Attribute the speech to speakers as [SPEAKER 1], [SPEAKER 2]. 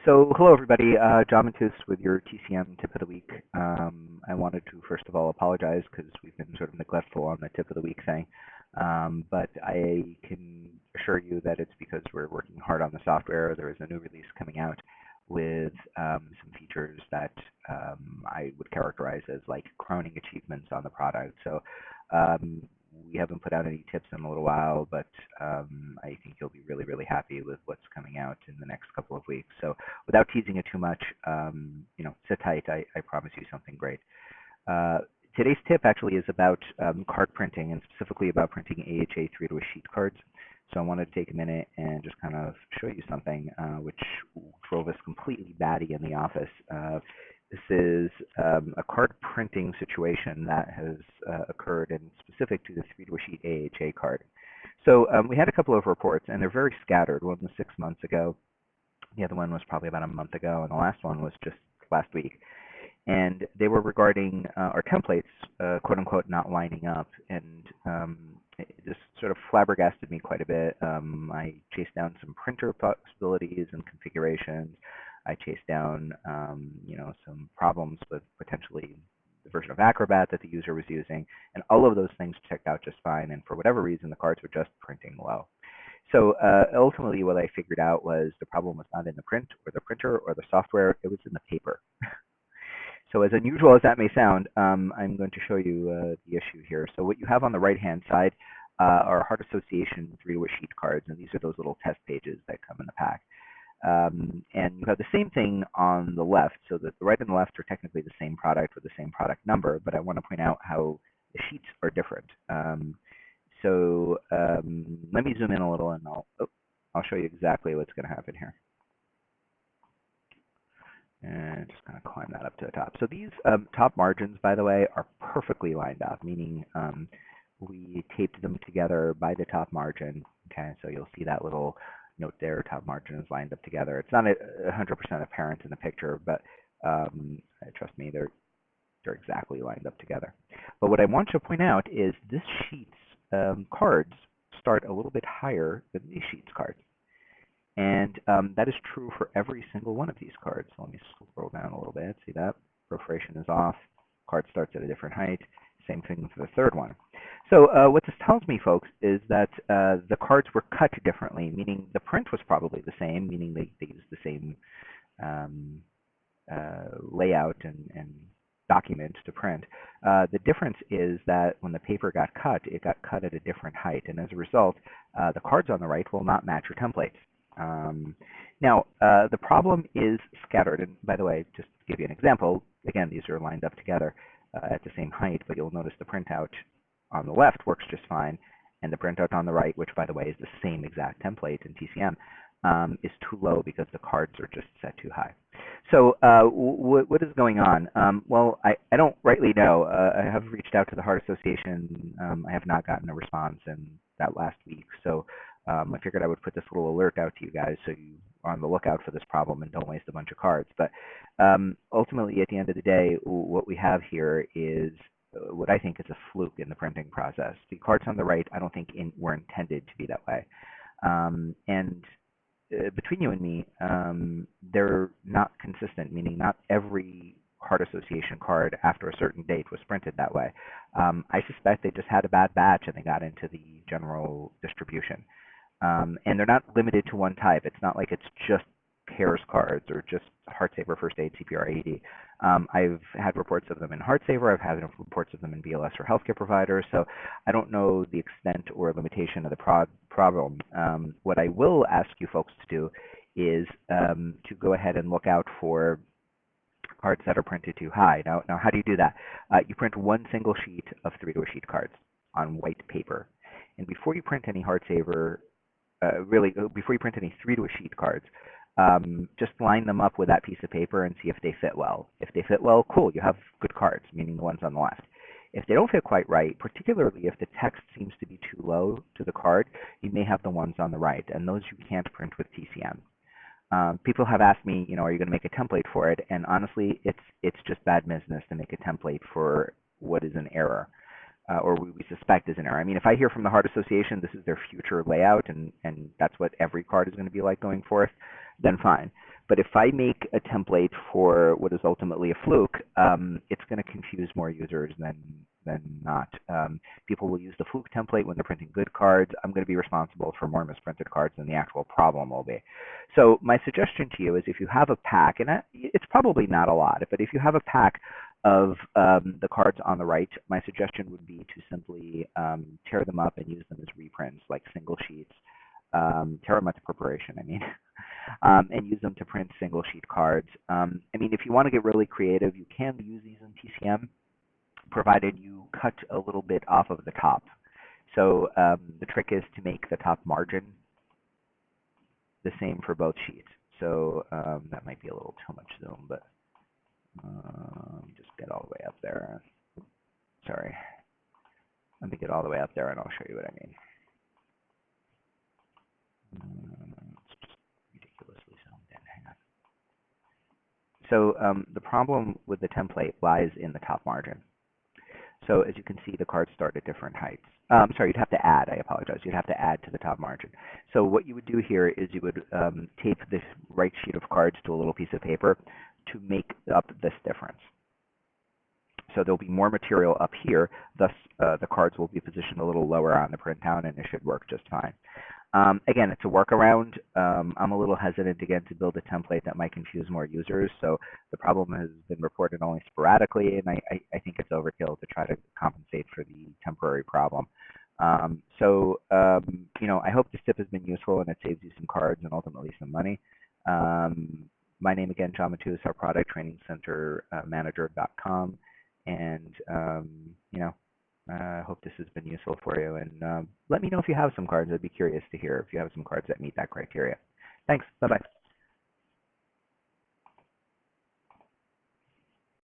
[SPEAKER 1] So hello everybody, John Matus with your TCM tip of the week. I wanted to first of all apologize because we've been sort of neglectful on the tip of the week thing, but I can assure you that it's because we're working hard on the software. There is a new release coming out with some features that I would characterize as like crowning achievements on the product. So um, we haven't put out any tips in a little while, but I think you'll be really, really happy with what's coming out in the next couple of weeks. So without teasing it too much, sit tight. I promise you something great. Uh, Today's tip actually is about card printing and specifically about printing AHA 3-to-a-sheet cards. So I wanted to take a minute and just kind of show you something which drove us completely batty in the office. This is a card printing situation that has occurred and specific to the 3-to-a-sheet AHA card. So we had a couple of reports, and they're very scattered. One was 6 months ago. The other one was probably about a month ago, and the last one was just last week. And they were regarding our templates, quote unquote, not lining up. And this sort of flabbergasted me quite a bit. I chased down some printer possibilities and configurations. I chased down, some problems with potentially the version of Acrobat that the user was using, and all of those things checked out just fine. And for whatever reason, the cards were just printing low. So ultimately, what I figured out was the problem was not in the print or the printer or the software; it was in the paper. So as unusual as that may sound, I'm going to show you the issue here. So what you have on the right-hand side are Heart Association 3-to-a-sheet cards, and these are those little test pages that come in the pack. And you have the same thing on the left, so that the right and the left are technically the same product with the same product number, but I want to point out how the sheets are different. Let me zoom in a little, and I'll show you exactly what's going to happen here. And just kind of climb that up to the top. So these top margins, by the way, are perfectly lined up, meaning we taped them together by the top margin. Okay, so you'll see that little note there, top margin is lined up together. It's not 100% apparent in the picture, but trust me, they're exactly lined up together. But what I want to point out is this sheet's cards start a little bit higher than these sheets cards. And that is true for every single one of these cards. So let me scroll down a little bit. See that? Perforation is off. Card starts at a different height. Same thing for the third one. So what this tells me, folks, is that the cards were cut differently, meaning the print was probably the same, meaning they used the same layout and document to print. The difference is that when the paper got cut, it got cut at a different height. And as a result, the cards on the right will not match your templates. Now, the problem is scattered. And by the way, just to give you an example, again, these are lined up together at the same height, but you'll notice the printout on the left works just fine, and the printout on the right, which by the way is the same exact template in TCM, is too low because the cards are just set too high. So what is going on? Well, I don't rightly know. I have reached out to the Heart Association. I have not gotten a response in that last week. So I figured I would put this little alert out to you guys so you are on the lookout for this problem and don't waste a bunch of cards. But ultimately, at the end of the day, what we have here is what I think is a fluke in the printing process. The cards on the right, I don't think were intended to be that way. Between you and me, they're not consistent, meaning not every Heart Association card after a certain date was printed that way. I suspect they just had a bad batch and they got into the general distribution. And they're not limited to one type. It's not like it's just Pairs cards or just HeartSaver First Aid CPR AED. I've had reports of them in HeartSaver. I've had reports of them in BLS for healthcare providers. So I don't know the extent or limitation of the problem. What I will ask you folks to do is to go ahead and look out for cards that are printed too high. Now how do you do that? You print one single sheet of 3-to-a-sheet cards on white paper. And before you print any HeartSaver, before you print any 3-to-a-sheet cards, just line them up with that piece of paper and see if they fit well. If they fit well, cool, you have good cards, meaning the ones on the left. If they don't fit quite right, particularly if the text seems to be too low to the card, you may have the ones on the right, and those you can't print with TCM. People have asked me, are you going to make a template for it? And honestly, it's just bad business to make a template for what is an error. Or we suspect is an error. I mean, if I hear from the Heart Association this is their future layout and that's what every card is going to be like going forth, then fine. But if I make a template for what is ultimately a fluke, it's going to confuse more users than not. People will use the fluke template when they're printing good cards. I'm going to be responsible for more misprinted cards than the actual problem will be. So my suggestion to you is if you have a pack, and it's probably not a lot, but if you have a pack of the cards on the right, my suggestion would be to simply tear them up and use them as reprints, like single sheets. Tear them up to preparation, I mean, and use them to print single sheet cards. I mean, if you want to get really creative, you can use these in TCM, provided you cut a little bit off of the top. So the trick is to make the top margin the same for both sheets. So that might be a little too much zoom, but just get all the way up there. Sorry. Let me get all the way up there and I'll show you what I mean. It's just ridiculously zoomed in. Hang on. So the problem with the template lies in the top margin. So as you can see, the cards start at different heights. Sorry, you'd have to add, I apologize. You'd have to add to the top margin. So what you would do here is you would tape this right sheet of cards to a little piece of paper to make up this difference. So there'll be more material up here, thus the cards will be positioned a little lower on the printout and it should work just fine. Again, it's a workaround. I'm a little hesitant again to build a template that might confuse more users. So the problem has been reported only sporadically, and I think it's overkill to try to compensate for the temporary problem. You know, I hope this tip has been useful and it saves you some cards and ultimately some money. My name again, John Matus, our product training center manager.com, and you know. I hope this has been useful for you, and let me know if you have some cards. I'd be curious to hear if you have some cards that meet that criteria. Thanks. Bye-bye.